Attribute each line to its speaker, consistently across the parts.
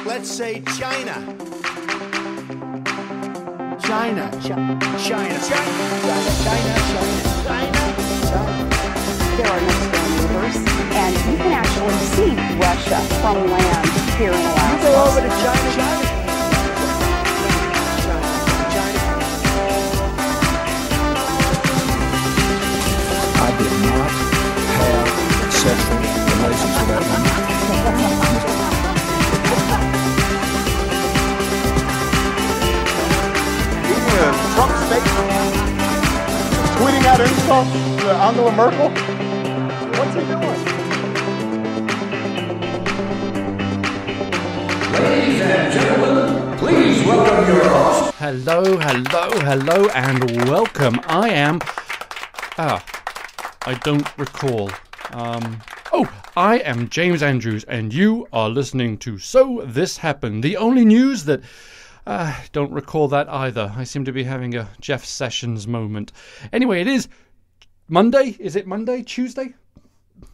Speaker 1: Let's say China.
Speaker 2: China.
Speaker 1: China. China.
Speaker 3: There are no storm movers, and you can actually see Russia from land here in Alaska.
Speaker 1: You go over to China.
Speaker 4: I did not have sexual relations with that woman.
Speaker 5: Trump statement, tweeting out insults to Angela Merkel. What's he doing?
Speaker 6: Ladies and gentlemen, please welcome your host.
Speaker 7: Hello, and welcome. I don't recall. I am James Andrews, and you are listening to So This Happened, the only news that... don't recall that either. I seem to be having a Jeff Sessions moment. Anyway, it is Monday. Is it Monday? Tuesday?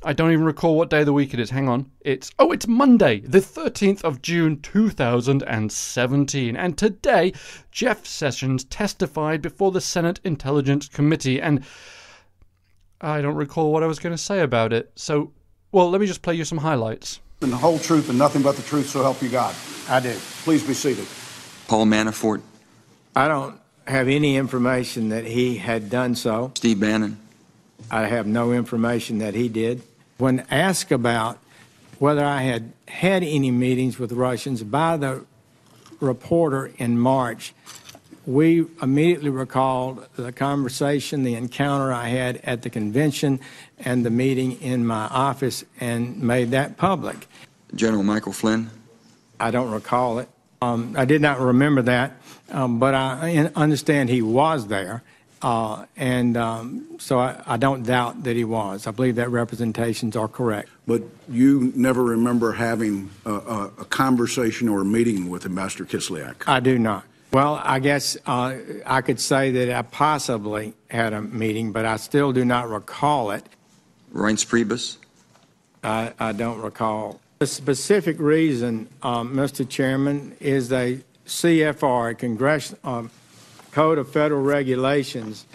Speaker 7: I don't even recall what day of the week it is. Hang on. It's Monday, the 13th of June, 2017. And today, Jeff Sessions testified before the Senate Intelligence Committee. And I don't recall what I was going to say about it. So, well, let me just play you some highlights.
Speaker 5: And the whole truth and nothing but the truth, so help you God. I do. Please be seated.
Speaker 8: Paul Manafort.
Speaker 9: I don't have any information that he had done so.
Speaker 8: Steve Bannon.
Speaker 9: I have no information that he did. When asked about whether I had had any meetings with Russians by the reporter in March, we immediately recalled the conversation, the encounter I had at the convention and the meeting in my office and made that public.
Speaker 8: General Michael Flynn.
Speaker 9: I don't recall it. I did not remember that, but I understand he was there, so I don't doubt that he was. I believe that representations are correct.
Speaker 5: But you never remember having a conversation or a meeting with Ambassador Kislyak?
Speaker 9: I do not. Well, I guess I could say that I possibly had a meeting, but I still do not recall it.
Speaker 8: Reince Priebus.
Speaker 9: I don't recall. The specific reason, Mr. Chairman, is a CFR, a Congressional Code of Federal Regulations,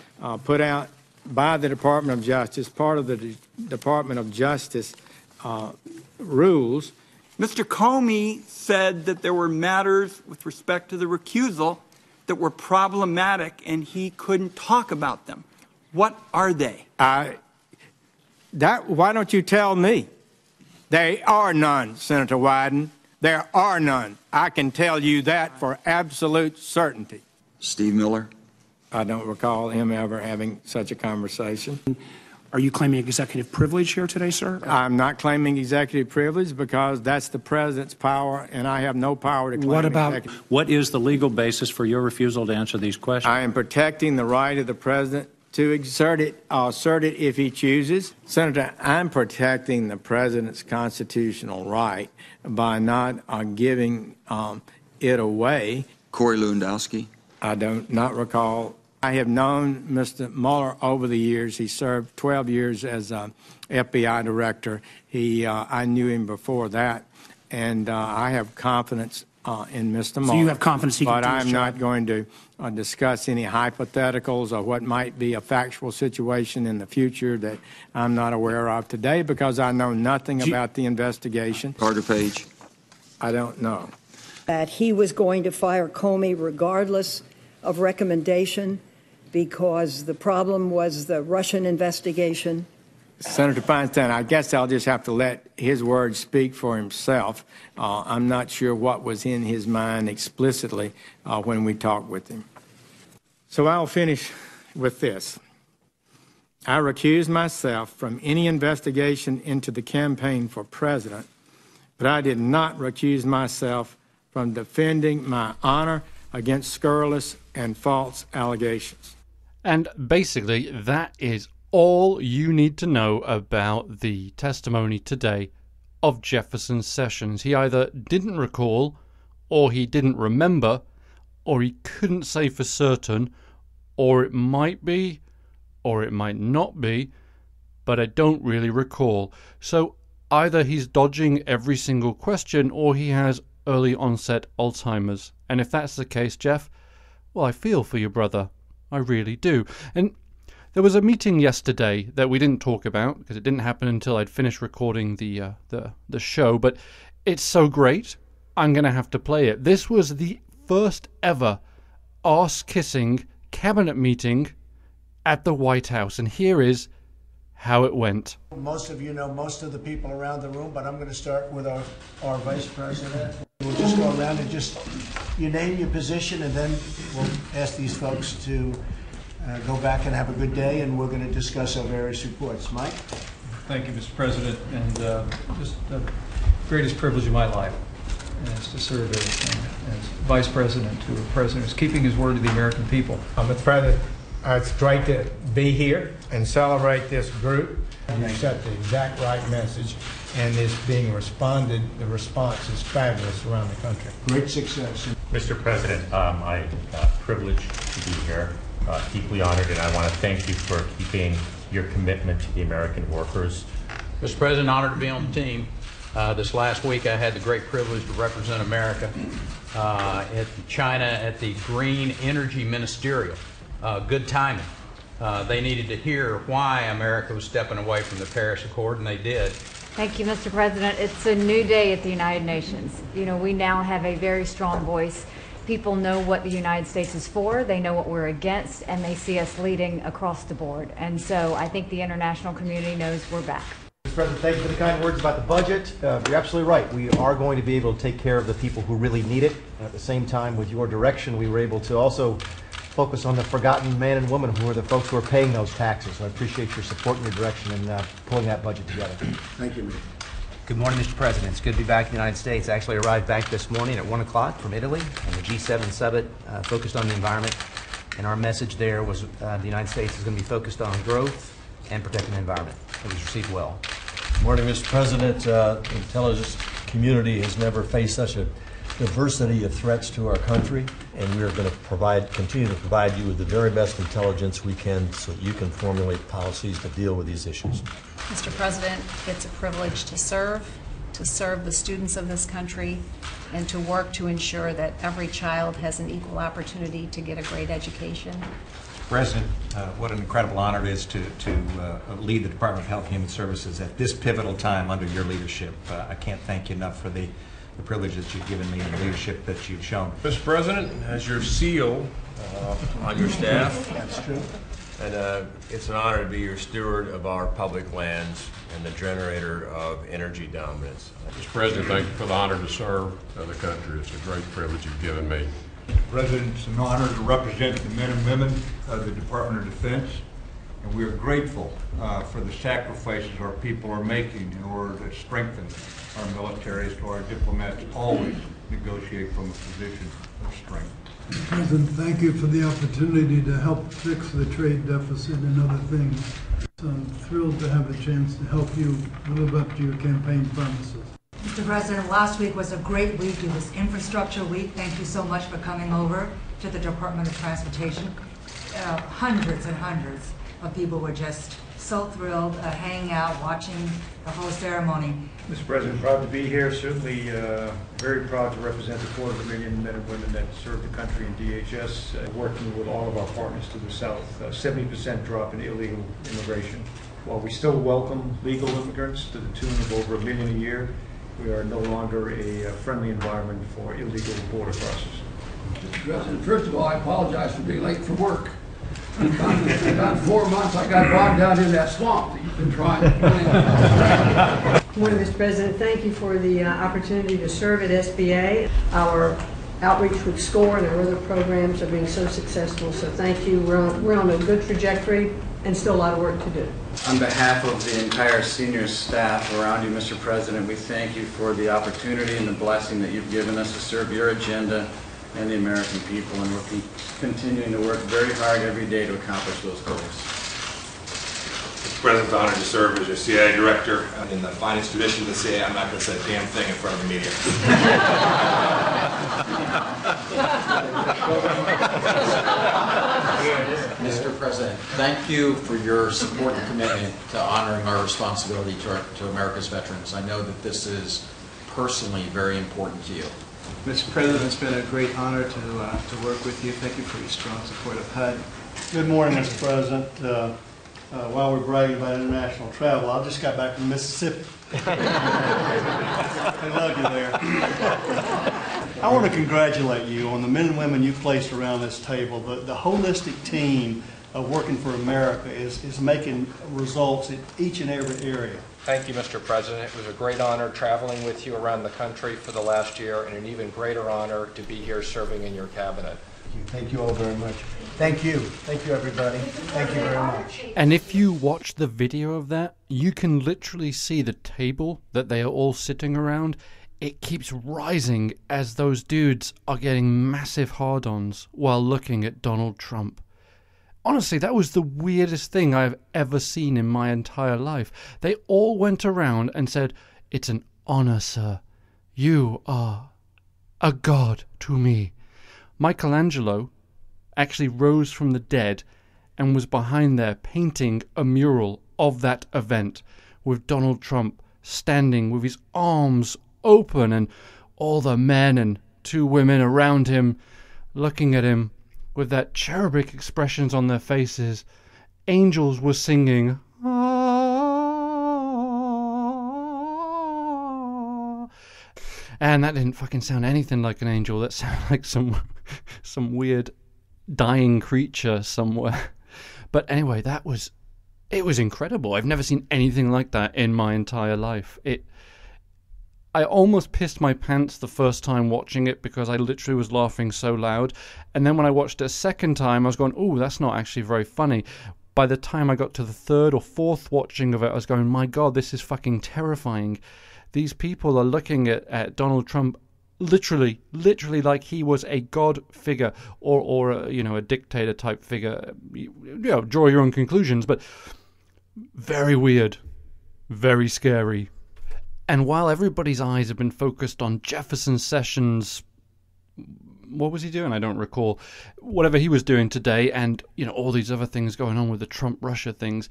Speaker 9: put out by the Department of Justice, part of the Department of Justice rules.
Speaker 10: Mr. Comey said that there were matters with respect to the recusal that were problematic and he couldn't talk about them. What are they?
Speaker 9: Why don't you tell me? There are none, Senator Wyden. There are none. I can tell you that for absolute certainty.
Speaker 8: Steve Miller.
Speaker 9: I don't recall him ever having such a conversation.
Speaker 11: Are you claiming executive privilege here today, sir?
Speaker 9: I'm not claiming executive privilege because that's the president's power, and I have no power to claim executive.
Speaker 11: What is the legal basis for your refusal to answer these questions?
Speaker 9: I am protecting the right of the president to assert it if he chooses. Senator, I'm protecting the president's constitutional right by not giving it away.
Speaker 8: Corey Lewandowski.
Speaker 9: I do not recall. I have known Mr. Mueller over the years. He served 12 years as FBI director. I knew him before that, and I have confidence in Mr. Mueller.
Speaker 11: So you have confidence he can do his job?
Speaker 9: But I'm not going to discuss any hypotheticals or what might be a factual situation in the future that I'm not aware of today because I know nothing about the investigation.
Speaker 8: Carter Page.
Speaker 9: I don't know.
Speaker 12: That he was going to fire Comey regardless of recommendation because the problem was the Russian investigation.
Speaker 9: Senator Feinstein, I guess I'll just have to let his words speak for himself. I'm not sure what was in his mind explicitly when we talked with him. So I'll finish with this. I recuse myself from any investigation into the campaign for president, but I did not recuse myself from defending my honor against scurrilous and false allegations.
Speaker 7: And basically, that is all you need to know about the testimony today of Jefferson Sessions. He either didn't recall, or he didn't remember, or he couldn't say for certain, or it might be, or it might not be, but I don't really recall. So either he's dodging every single question or he has early onset Alzheimer's. And if that's the case, Jeff, well, I feel for your brother. I really do. And there was a meeting yesterday that we didn't talk about because it didn't happen until I'd finished recording the show, but it's so great, I'm going to have to play it. This was the first ever arse-kissing cabinet meeting at the White House, and here is how it went.
Speaker 1: Most of you know most of the people around the room, but I'm going to start with our Vice President. We'll just go around and you name your position, and then we'll ask these folks to go back and have a good day, and we're going to discuss our various reports. Mike?
Speaker 2: Thank you, Mr. President, and just the greatest privilege of my life is to serve as Vice President to a President who's keeping his word to the American people.
Speaker 9: Mr. President, it's great to be here and celebrate this group. You set the exact right message, and it's being responded. The response is fabulous around the country.
Speaker 1: Great success.
Speaker 13: Mr. President, I'm privileged to be here, deeply honored, and I want to thank you for keeping your commitment to the American workers.
Speaker 14: Mr. President, honored to be on the team. This last week I had the great privilege to represent America at China at the Green Energy Ministerial. Good timing. They needed to hear why America was stepping away from the Paris Accord, and they did.
Speaker 15: Thank you, Mr. President. It's a new day at the United Nations. You know, we now have a very strong voice. People know what the United States is for, they know what we're against, and they see us leading across the board. And so I think the international community knows we're back.
Speaker 16: Mr. President, thank you for the kind words about the budget. You're absolutely right. We are going to be able to take care of the people who really need it. And at the same time, with your direction, we were able to also focus on the forgotten man and woman who are the folks who are paying those taxes. So I appreciate your support and your direction in pulling that budget together.
Speaker 1: Thank you, Mr.
Speaker 17: Good morning, Mr. President. It's good to be back in the United States. I actually arrived back this morning at 1 o'clock from Italy, and the G7 summit focused on the environment. And our message there was the United States is going to be focused on growth and protecting the environment. It was received well.
Speaker 18: Good morning, Mr. President. The intelligence community has never faced such a diversity of threats to our country, and we are going to continue to provide you with the very best intelligence we can so that you can formulate policies to deal with these issues.
Speaker 19: Mr. President, it's a privilege to serve the students of this country, and to work to ensure that every child has an equal opportunity to get a great education.
Speaker 20: President, what an incredible honor it is to lead the Department of Health and Human Services at this pivotal time under your leadership. I can't thank you enough for the privilege that you've given me and the leadership that you've shown.
Speaker 6: Mr. President, as your seal on your staff,
Speaker 1: That's true.
Speaker 6: and it's an honor to be your steward of our public lands and the generator of energy dominance.
Speaker 21: Mr. President, thank you for the honor to serve the country. It's a great privilege you've given me.
Speaker 22: President, it's an honor to represent the men and women of the Department of Defense, and we are grateful for the sacrifices our people are making in order to strengthen our military, so our diplomats always negotiate from a position of strength.
Speaker 23: Mr. President, thank you for the opportunity to help fix the trade deficit and other things. So I'm thrilled to have a chance to help you live up to your campaign promises.
Speaker 24: Mr. President, last week was a great week. It was Infrastructure Week. Thank you so much for coming over to the Department of Transportation. Hundreds and hundreds of people were just so thrilled, hanging out, watching the whole ceremony.
Speaker 25: Mr. President, proud to be here. Certainly very proud to represent the 250,000 men and women that serve the country in DHS, working with all of our partners to the south. 70% drop in illegal immigration. While we still welcome legal immigrants to the tune of over 1 million a year, we are no longer a friendly environment for illegal border crossers.
Speaker 26: Mr. President, first of all, I apologize for being late for work. In about 4 months, I got bogged down in that swamp that you've been trying to clean.
Speaker 27: Good morning, Mr. President. Thank you for the opportunity to serve at SBA. Our outreach with SCORE and our other programs are being so successful, so thank you. We're on a good trajectory and still a lot of work to do.
Speaker 28: On behalf of the entire senior staff around you, Mr. President, we thank you for the opportunity and the blessing that you've given us to serve your agenda and the American people, and we're continuing to work very hard every day to accomplish those goals.
Speaker 29: Mr. President, I'm honored to serve as your CIA director. In the finest tradition of the CIA, I'm not going to say a damn thing in front of the media.
Speaker 2: Mr. President, thank you for your support and commitment to honoring our responsibility to America's veterans. I know that this is personally very important to you.
Speaker 3: Mr. President, it's been a great honor to work with you. Thank you for your strong support of HUD.
Speaker 4: Good morning, Mr. President. While we're bragging about international travel, I just got back from Mississippi. I love you there. I want to congratulate you on the men and women you placed around this table. The holistic team of Working for America is making results in each and every area.
Speaker 5: Thank you, Mr. President. It was a great honor traveling with you around the country for the last year, and an even greater honor to be here serving in your cabinet.
Speaker 4: Thank you all very much. Thank you. Thank you, everybody. Thank you very much.
Speaker 7: And if you watch the video of that, you can literally see the table that they are all sitting around. It keeps rising as those dudes are getting massive hard-ons while looking at Donald Trump. Honestly, that was the weirdest thing I've ever seen in my entire life. They all went around and said, "It's an honor, sir. You are a god to me." Michelangelo actually rose from the dead and was behind there painting a mural of that event with Donald Trump standing with his arms open and all the men and 2 women around him looking at him with that cherubic expressions on their faces. Angels were singing, "Ah." And that didn't fucking sound anything like an angel. That sounded like some weird dying creature somewhere. But anyway, it was incredible. I've never seen anything like that in my entire life. I almost pissed my pants the first time watching it because I literally was laughing so loud. And then when I watched it a second time, I was going, "Oh, that's not actually very funny." By the time I got to the third or fourth watching of it, I was going, "My God, this is fucking terrifying." These people are looking at Donald Trump literally like he was a god figure or a dictator type figure. Draw your own conclusions, but very weird, very scary. And while everybody's eyes have been focused on Jefferson Sessions, what was he doing? I don't recall. Whatever he was doing today, and all these other things going on with the Trump-Russia things,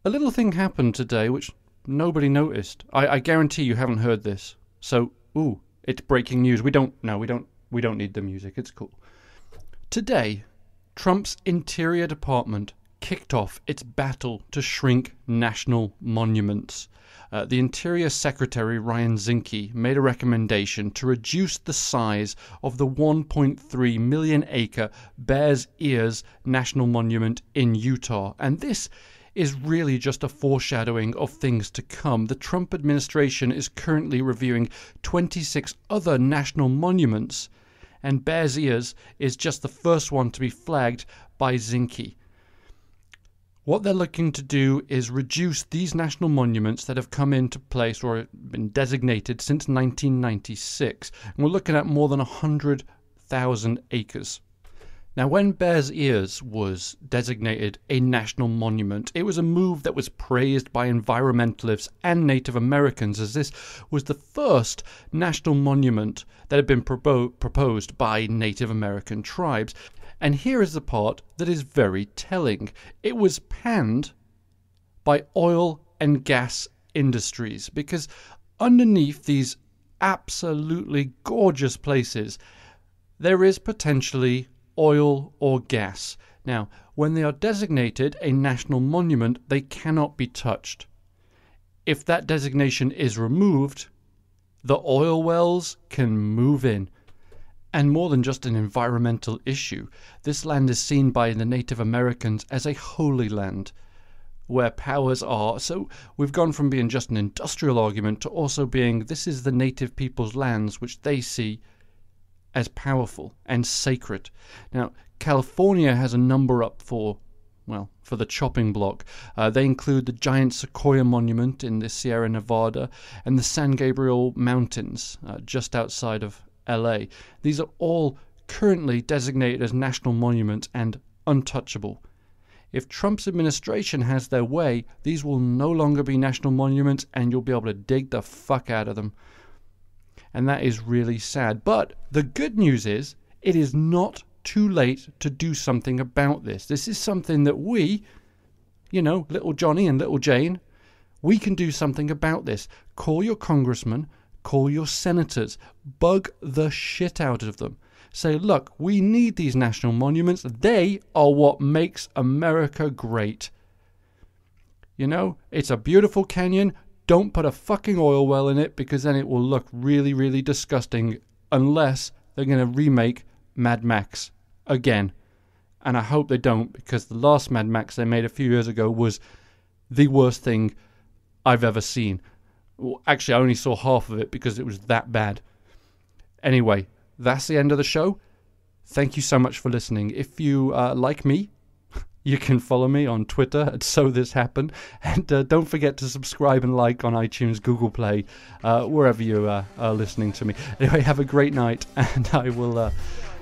Speaker 7: a little thing happened today which nobody noticed. I guarantee you haven't heard this. So, it's breaking news. We don't need the music. It's cool. Today, Trump's Interior Department kicked off its battle to shrink national monuments. The Interior Secretary, Ryan Zinke, made a recommendation to reduce the size of the 1.3 million acre Bears Ears National Monument in Utah. And this is really just a foreshadowing of things to come. The Trump administration is currently reviewing 26 other national monuments, and Bears Ears is just the first one to be flagged by Zinke. What they're looking to do is reduce these national monuments that have come into place or been designated since 1996. And we're looking at more than 100,000 acres. Now, when Bears Ears was designated a national monument, it was a move that was praised by environmentalists and Native Americans, as this was the first national monument that had been proposed by Native American tribes. And here is the part that is very telling. It was panned by oil and gas industries because underneath these absolutely gorgeous places, there is potentially oil or gas. Now, when they are designated a national monument, they cannot be touched. If that designation is removed, the oil wells can move in. And more than just an environmental issue, this land is seen by the Native Americans as a holy land where powers are. So we've gone from being just an industrial argument to also being this is the native people's lands which they see as powerful and sacred. Now, California has a number up for the chopping block. They include the giant Sequoia Monument in the Sierra Nevada and the San Gabriel Mountains just outside of LA. These are all currently designated as national monuments and untouchable. If Trump's administration has their way, these will no longer be national monuments and you'll be able to dig the fuck out of them. And that is really sad. But the good news is, it is not too late to do something about this. This is something that we, little Johnny and little Jane, we can do something about this. Call your congressman, call your senators, bug the shit out of them. Say, look, we need these national monuments. They are what makes America great. It's a beautiful canyon. Don't put a fucking oil well in it, because then it will look really, really disgusting, unless they're going to remake Mad Max again. And I hope they don't, because the last Mad Max they made a few years ago was the worst thing I've ever seen. Well, actually, I only saw half of it because it was that bad. Anyway, that's the end of the show. Thank you so much for listening. If you like me, you can follow me on Twitter at SoThisHappened. And don't forget to subscribe and like on iTunes, Google Play, wherever you are listening to me. Anyway, have a great night. And I will...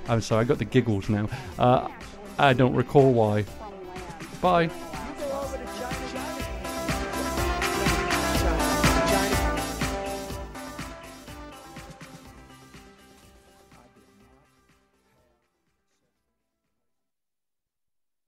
Speaker 7: I'm sorry, I got the giggles now. I don't recall why. Bye.